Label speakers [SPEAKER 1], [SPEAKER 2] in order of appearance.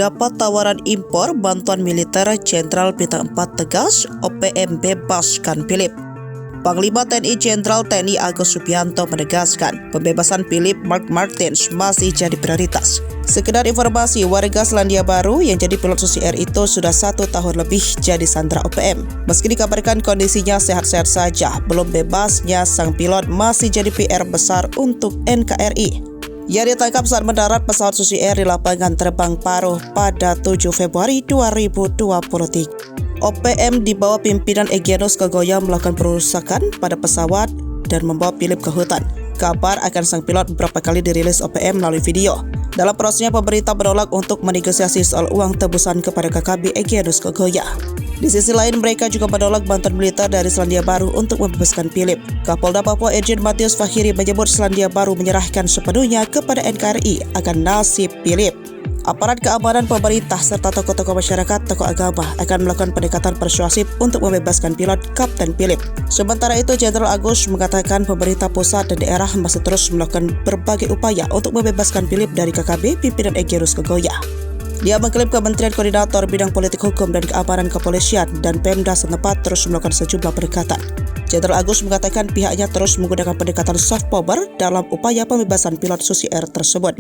[SPEAKER 1] dapat tawaran impor bantuan militer. Jenderal Bintang 4 tegas, OPM bebaskan Philip. Panglima TNI Jenderal TNI Agus Subianto menegaskan pembebasan Philip Mark Martins masih jadi prioritas. Sekedar informasi, warga Selandia Baru yang jadi pilot Susi Air itu sudah 1 tahun lebih jadi sandera OPM. Meski dikabarkan kondisinya sehat-sehat saja, belum bebasnya sang pilot masih jadi PR besar untuk NKRI. Ia ditangkap saat mendarat pesawat Susi Air di lapangan terbang Paro pada 7 Februari 2023. OPM di bawah pimpinan Egyanus Kogoya melakukan perusakan pada pesawat dan membawa Philip ke hutan. Kabar akan sang pilot beberapa kali dirilis OPM melalui video. Dalam prosesnya, pemerintah menolak untuk menegosiasi soal uang tebusan kepada KKB Egyanus Kogoya. Di sisi lain, mereka juga menolak bantuan militer dari Selandia Baru untuk membebaskan Philip. Kapolda Papua Irjen Matius Fahiri menyebut Selandia Baru menyerahkan sepenuhnya kepada NKRI akan nasib Philip. Aparat keamanan pemerintah serta tokoh-tokoh masyarakat, tokoh agama akan melakukan pendekatan persuasif untuk membebaskan pilot Kapten Philip. Sementara itu, Jenderal Agus mengatakan pemerintah pusat dan daerah masih terus melakukan berbagai upaya untuk membebaskan Philip dari KKB pimpinan Egyanus Kogoya. Dia mengklaim Kementerian Koordinator Bidang Politik Hukum dan Keamanan Kepolisian dan Pemda setempat terus melakukan sejumlah pendekatan. Jenderal Agus mengatakan pihaknya terus menggunakan pendekatan soft power dalam upaya pembebasan pilot Susi Air tersebut.